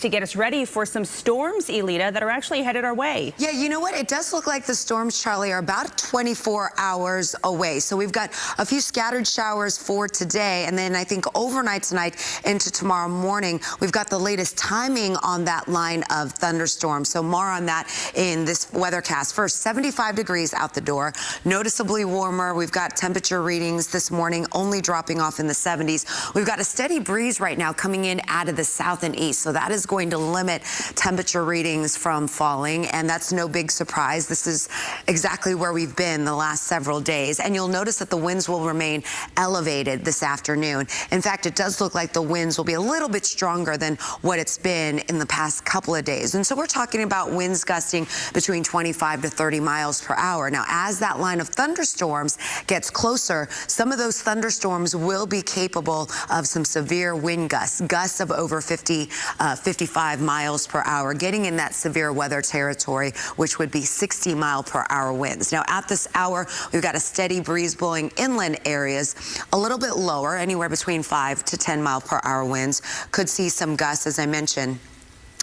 to get us ready for some storms, Elita, that are actually headed our way. Yeah, you know what? It does look like the storms, Charlie, are about 24 hours away. So we've got a few scattered showers for today, and then I think overnight tonight into tomorrow morning, we've got the latest timing on that line of thunderstorms. So more on that in this weathercast. First, 75 degrees out the door, noticeably warmer. We've got temperature readings this morning only dropping off in the 70s. We've got a steady breeze right now coming in out of the south and east, so that is going to limit temperature readings from falling, and that's no big surprise. This is exactly where we've been the last several days, and you'll notice that the winds will remain elevated this afternoon. In fact, it does look like the winds will be a little bit stronger than what it's been in the past couple of days, and so we're talking about winds gusting between 25 to 30 miles per hour. Now, as that line of thunderstorms gets closer, some of those thunderstorms will be capable of some severe wind gusts of over 55 miles per hour, getting in that severe weather territory, which would be 60-mile-per-hour winds. Now, at this hour, we've got a steady breeze blowing inland areas, a little bit lower, anywhere between 5 to 10-mile-per-hour winds. Could see some gusts, as I mentioned,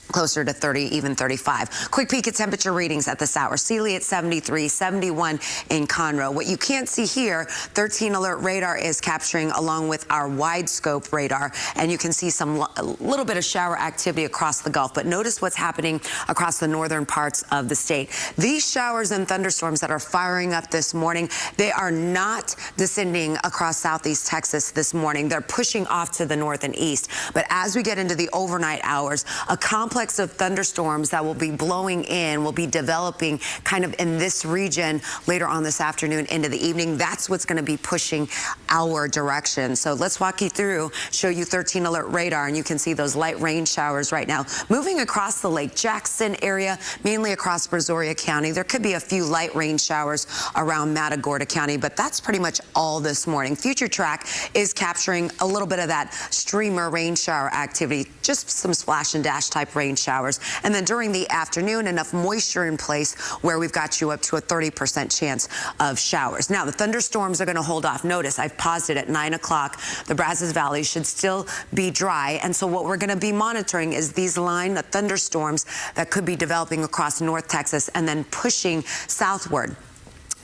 closer to 30, even 35. Quick peek at temperature readings at this hour. Sealy at 73, 71 in Conroe. What you can't see here, 13 alert radar is capturing along with our wide scope radar, and you can see a little bit of shower activity across the Gulf. But notice what's happening across the northern parts of the state. These showers and thunderstorms that are firing up this morning, they are not descending across southeast Texas this morning. They're pushing off to the north and east. But as we get into the overnight hours, a complex of thunderstorms that will be blowing in will be developing kind of in this region later on this afternoon into the evening. That's what's going to be pushing our direction. So let's walk you through, show you 13 alert radar, and you can see those light rain showers right now moving across the Lake Jackson area, mainly across Brazoria County. There could be a few light rain showers around Matagorda County, but that's pretty much all this morning. Future Track is capturing a little bit of that streamer rain shower activity, just some splash and dash type rain showers. And then during the afternoon, enough moisture in place where we've got you up to a 30% chance of showers. Now, the thunderstorms are going to hold off. Notice I've paused it at 9 o'clock. The Brazos Valley should still be dry. And so what we're going to be monitoring is these line of thunderstorms that could be developing across North Texas and then pushing southward.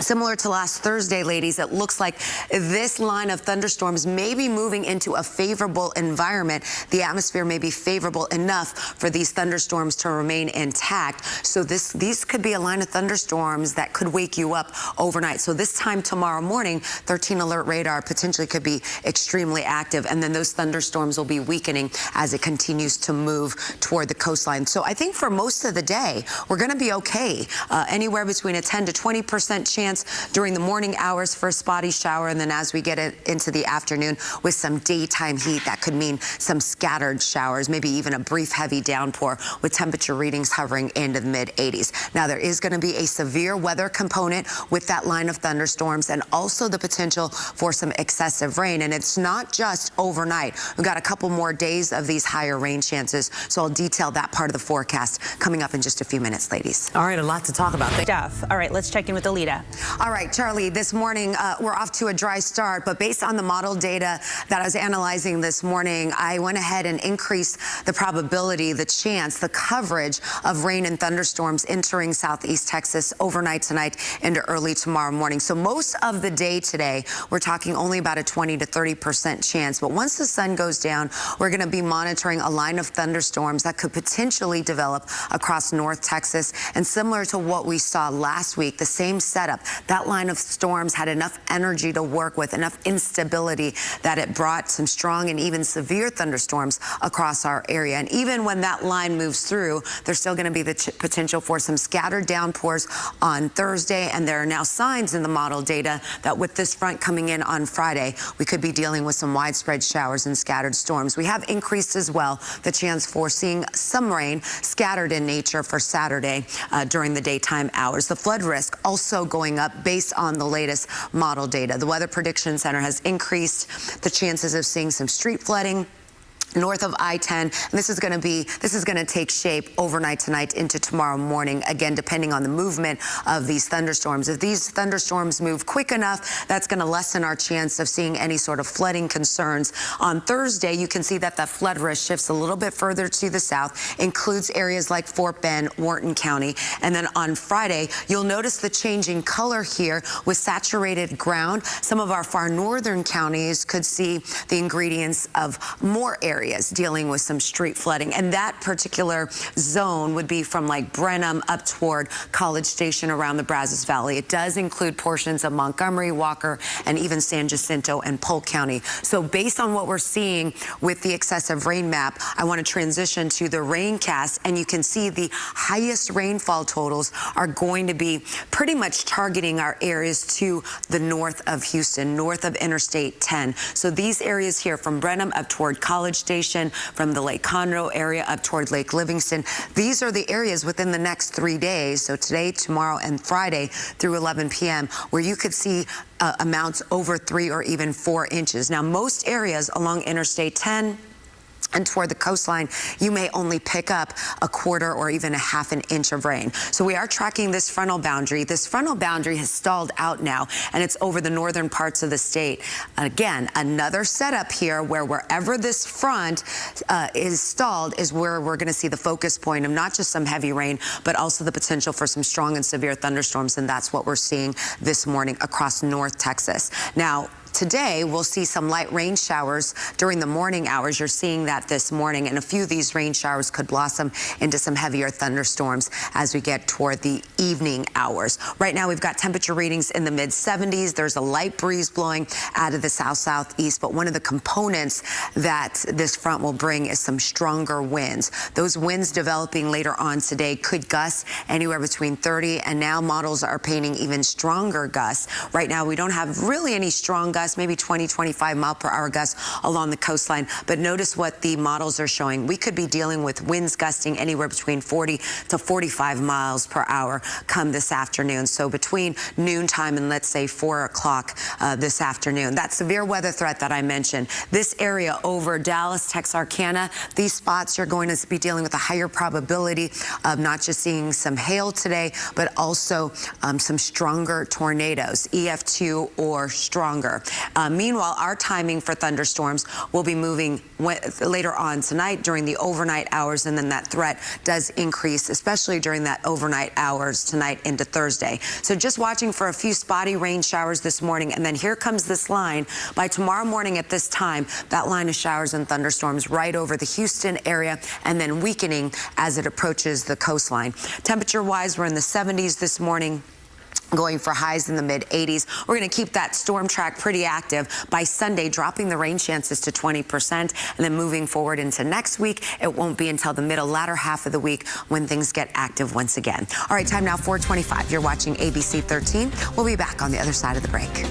Similar to last Thursday, ladies, it looks like this line of thunderstorms may be moving into a favorable environment. The atmosphere may be favorable enough for these thunderstorms to remain intact. So these could be a line of thunderstorms that could wake you up overnight. So this time tomorrow morning, 13 alert radar potentially could be extremely active, and then those thunderstorms will be weakening as it continues to move toward the coastline. So I think for most of the day, we're going to be okay. Anywhere between a 10 to 20% chance during the morning hours for a spotty shower, and then as we get it into the afternoon with some daytime heat, that could mean some scattered showers, maybe even a brief heavy downpour with temperature readings hovering into the mid-80s. Now, there is going to be a severe weather component with that line of thunderstorms and also the potential for some excessive rain, and it's not just overnight. We've got a couple more days of these higher rain chances, so I'll detail that part of the forecast coming up in just a few minutes, ladies. All right, a lot to talk about. Stuff. All right, let's check in with Elita. All right, Charlie, this morning we're off to a dry start, but based on the model data that I was analyzing this morning, I went ahead and increased the probability, the chance, the coverage of rain and thunderstorms entering southeast Texas overnight tonight into early tomorrow morning. So most of the day today, we're talking only about a 20 to 30% chance. But once the sun goes down, we're going to be monitoring a line of thunderstorms that could potentially develop across North Texas. And similar to what we saw last week, the same setup. That line of storms had enough energy to work with, enough instability that it brought some strong and even severe thunderstorms across our area. And even when that line moves through, there's still going to be the potential for some scattered downpours on Thursday. And there are now signs in the model data that with this front coming in on Friday, we could be dealing with some widespread showers and scattered storms. We have increased as well the chance for seeing some rain scattered in nature for Saturday during the daytime hours. The flood risk also going up based on the latest model data. The Weather Prediction Center has increased the chances of seeing some street flooding north of I-10, and this is going to take shape overnight tonight into tomorrow morning, again, depending on the movement of these thunderstorms. If these thunderstorms move quick enough, that's going to lessen our chance of seeing any sort of flooding concerns. On Thursday, you can see that the flood risk shifts a little bit further to the south, includes areas like Fort Bend, Wharton County, and then on Friday, you'll notice the changing color here with saturated ground. Some of our far northern counties could see the ingredients of more areas dealing with some street flooding, and that particular zone would be from like Brenham up toward College Station around the Brazos Valley. It does include portions of Montgomery, Walker, and even San Jacinto and Polk County. So based on what we're seeing with the excessive rain map, I want to transition to the raincast, and you can see the highest rainfall totals are going to be pretty much targeting our areas to the north of Houston, north of Interstate 10. So these areas here from Brenham up toward College Station, from the Lake Conroe area up toward Lake Livingston. These are the areas within the next 3 days, so today, tomorrow, and Friday through 11 p.m., where you could see amounts over 3 or even 4 inches. Now, most areas along Interstate 10 and toward the coastline, you may only pick up a quarter or even a half an inch of rain. So we are tracking this frontal boundary. This frontal boundary has stalled out now, and it's over the northern parts of the state. Again, another setup here where wherever this front is stalled is where we're going to see the focus point of not just some heavy rain, but also the potential for some strong and severe thunderstorms, and that's what we're seeing this morning across North Texas. Now, today, we'll see some light rain showers during the morning hours. You're seeing that this morning, and a few of these rain showers could blossom into some heavier thunderstorms as we get toward the evening hours. Right now, we've got temperature readings in the mid-70s. There's a light breeze blowing out of the south-southeast, but one of the components that this front will bring is some stronger winds. Those winds developing later on today could gust anywhere between 30, and now models are painting even stronger gusts. Right now, we don't have really any strong gusts, maybe 20, 25 mile per hour gusts along the coastline. But notice what the models are showing. We could be dealing with winds gusting anywhere between 40 to 45 miles per hour come this afternoon. So between noontime and let's say 4 o'clock this afternoon. That severe weather threat that I mentioned, this area over Dallas, Texarkana, these spots you're going to be dealing with a higher probability of not just seeing some hail today, but also some stronger tornadoes, EF2 or stronger. Meanwhile, our timing for thunderstorms will be moving later on tonight during the overnight hours, and then that threat does increase, especially during that overnight hours tonight into Thursday. So just watching for a few spotty rain showers this morning, and then here comes this line. By tomorrow morning at this time, that line of showers and thunderstorms right over the Houston area, and then weakening as it approaches the coastline. Temperature-wise, we're in the 70s this morning, going for highs in the mid-80s. We're going to keep that storm track pretty active. By Sunday, dropping the rain chances to 20%, and then moving forward into next week, it won't be until the latter half of the week when things get active once again. All right, time now 4:25. You're watching ABC 13. We'll be back on the other side of the break.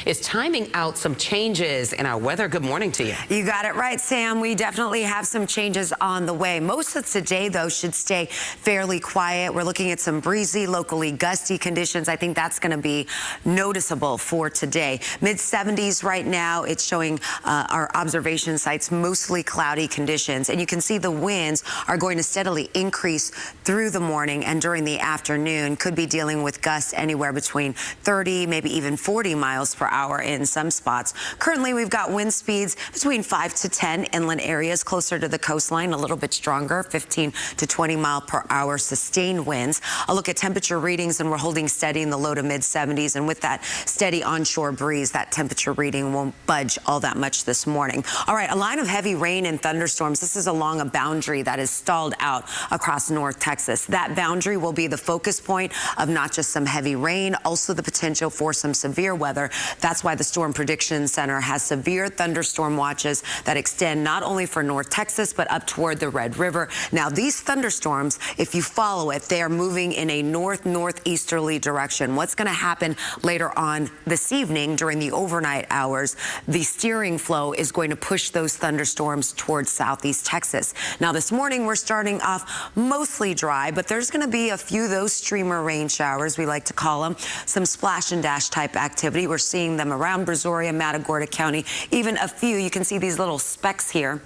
Is timing out some changes in our weather. Good morning to you. You got it right, Sam. We definitely have some changes on the way. Most of today, though, should stay fairly quiet. We're looking at some breezy, locally gusty conditions. I think that's going to be noticeable for today. Mid-70s right now. It's showing our observation sites mostly cloudy conditions. And you can see the winds are going to steadily increase through the morning and during the afternoon. Could be dealing with gusts anywhere between 30, maybe even 40 miles per hour in some spots. Currently, we've got wind speeds between 5 to 10 inland areas closer to the coastline, a little bit stronger, 15 to 20 mile per hour sustained winds. I'll look at temperature readings, and we're holding steady in the low to mid 70s. And with that steady onshore breeze, that temperature reading won't budge all that much this morning. All right, a line of heavy rain and thunderstorms. This is along a boundary that is stalled out across North Texas. That boundary will be the focus point of not just some heavy rain, also the potential for some severe weather. That's why the Storm Prediction Center has severe thunderstorm watches that extend not only for North Texas, but up toward the Red River. Now, these thunderstorms, if you follow it, they are moving in a northeasterly direction. What's going to happen later on this evening during the overnight hours, the steering flow is going to push those thunderstorms towards southeast Texas. Now, this morning, we're starting off mostly dry, but there's going to be a few of those streamer rain showers, we like to call them, some splash and dash type activity. We're seeing seeing them around Brazoria, Matagorda County, even a few. You can see these little specks here.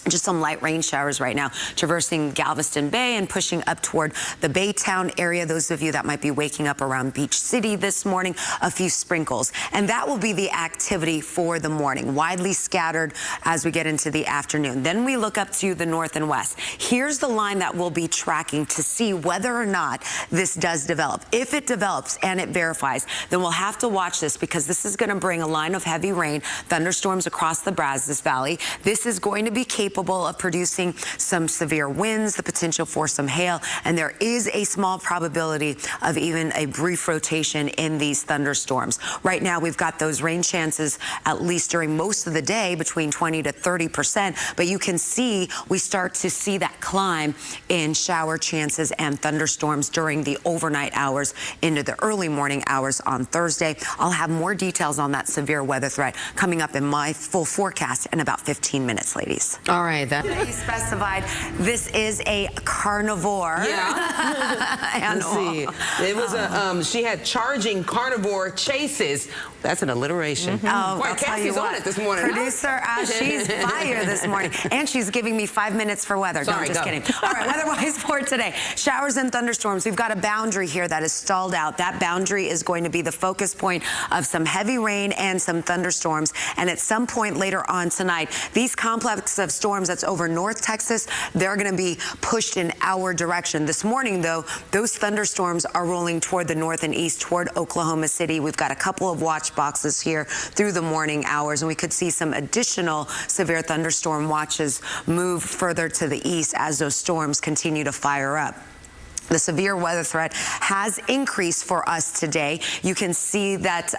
Just some light rain showers right now, traversing Galveston Bay and pushing up toward the Baytown area. Those of you that might be waking up around Beach City this morning, a few sprinkles. And that will be the activity for the morning, widely scattered as we get into the afternoon. Then we look up to the north and west. Here's the line that we'll be tracking to see whether or not this does develop. If it develops and it verifies, then we'll have to watch this, because this is going to bring a line of heavy rain, thunderstorms across the Brazos Valley. This is going to be capable of producing some severe winds, the potential for some hail, and there is a small probability of even a brief rotation in these thunderstorms. Right now, we've got those rain chances, at least during most of the day, between 20 to 30%, but you can see we start to see that climb in shower chances and thunderstorms during the overnight hours into the early morning hours on Thursday. I'll have more details on that severe weather threat coming up in my full forecast in about 15 minutes, ladies. All right, that You specified this is a carnivore. Yeah. Let's see. It was a she had charging carnivore chases. That's an alliteration. Oh, Boy, I'll tell you Cassie's on what. it this morning. Producer, she's fire this morning. And she's giving me 5 minutes for weather. Sorry, no, just kidding. All right, weather-wise for today. Showers and thunderstorms. We've got a boundary here that is stalled out. That boundary is going to be the focus point of some heavy rain and some thunderstorms. And at some point later on tonight, these complex of storms that's over North Texas, they're going to be pushed in our direction. This morning, though, those thunderstorms are rolling toward the north and east, toward Oklahoma City. We've got a couple of watch boxes here through the morning hours, and we could see some additional severe thunderstorm watches move further to the east as those storms continue to fire up. The severe weather threat has increased for us today. You can see that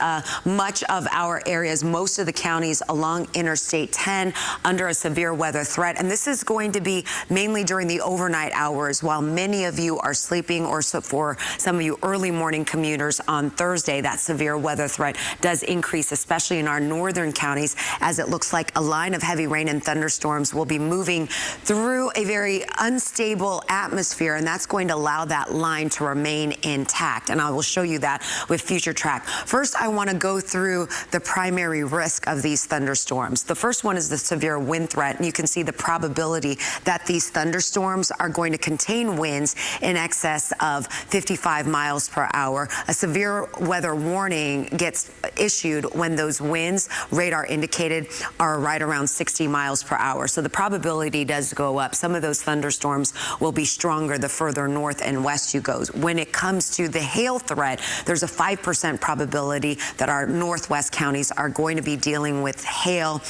much of our areas, most of the counties along Interstate 10 under a severe weather threat. And this is going to be mainly during the overnight hours while many of you are sleeping, or so for some of you early morning commuters on Thursday. That severe weather threat does increase, especially in our northern counties, as it looks like a line of heavy rain and thunderstorms will be moving through a very unstable atmosphere, and that's going to allow that line to remain intact. And I will show you that with future track. First, I want to go through the primary risk of these thunderstorms. The first one is the severe wind threat, and you can see the probability that these thunderstorms are going to contain winds in excess of 55 miles per hour. A severe weather warning gets issued when those winds, radar indicated, are right around 60 miles per hour. So the probability does go up. Some of those thunderstorms will be stronger the further north and west you go. When it comes to the hail threat, there's a 5% probability that our northwest counties are going to be dealing with hail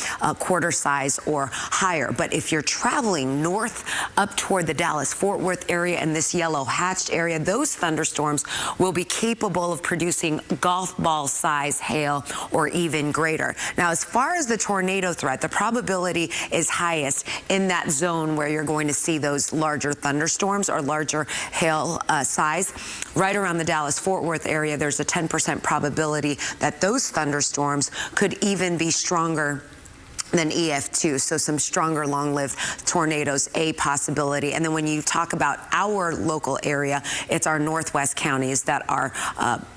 quarter size or higher. But if you're traveling north up toward the Dallas-Fort Worth area and this yellow hatched area, those thunderstorms will be capable of producing golf ball size hail or even greater. Now, as far as the tornado threat, the probability is highest in that zone where you're going to see those larger thunderstorms or larger hail size. Right around the Dallas-Fort Worth area, there's a 10% probability that those thunderstorms could even be stronger than EF2, so some stronger long-lived tornadoes, a possibility. And then when you talk about our local area, it's our northwest counties that are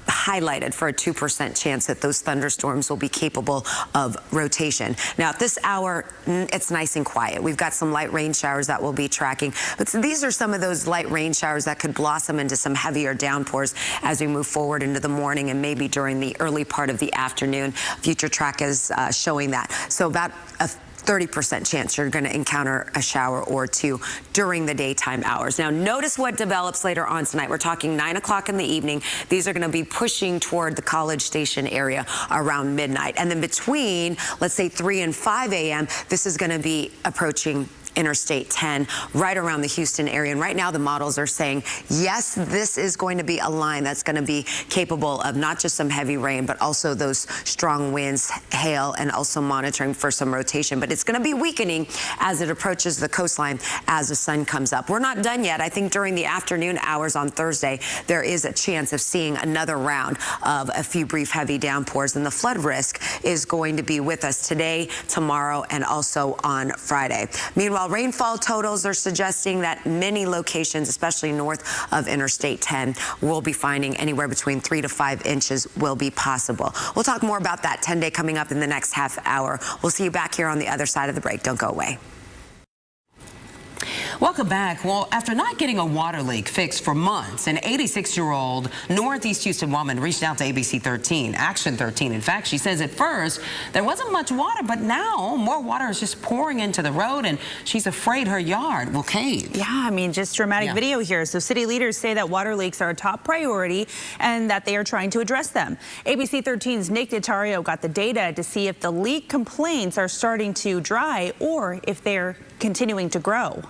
highlighted for a 2% chance that those thunderstorms will be capable of rotation. Now, at this hour, it's nice and quiet. We've got some light rain showers that we'll be tracking, but these are some of those light rain showers that could blossom into some heavier downpours as we move forward into the morning and maybe during the early part of the afternoon. Future track is showing that. So about a 30% chance you're going to encounter a shower or two during the daytime hours. Now, notice what develops later on tonight. We're talking 9 o'clock in the evening. These are going to be pushing toward the College Station area around midnight. And then between, let's say, 3 and 5 a.m., this is going to be approaching Interstate 10, right around the Houston area. And right now the models are saying, yes, this is going to be a line that's going to be capable of not just some heavy rain, but also those strong winds, hail, and also monitoring for some rotation. But it's going to be weakening as it approaches the coastline as the sun comes up. We're not done yet. I think during the afternoon hours on Thursday, there is a chance of seeing another round of a few brief heavy downpours, and the flood risk is going to be with us today, tomorrow, and also on Friday. Meanwhile, well. Rainfall totals are suggesting that many locations, especially north of Interstate 10, will be finding anywhere between 3 to 5 inches will be possible. We'll talk more about that 10-day coming up in the next half hour. We'll see you back here on the other side of the break. Don't go away. Welcome back. Well, after not getting a water leak fixed for months, an 86-year-old Northeast Houston woman reached out to ABC13, Action 13. In fact, she says at first there wasn't much water, but now more water is just pouring into the road, and she's afraid her yard will cave. Yeah, I mean, just dramatic video here. So city leaders say that water leaks are a top priority and that they are trying to address them. ABC13's Nick DiTario got the data to see if the leak complaints are starting to dry or if they're continuing to grow.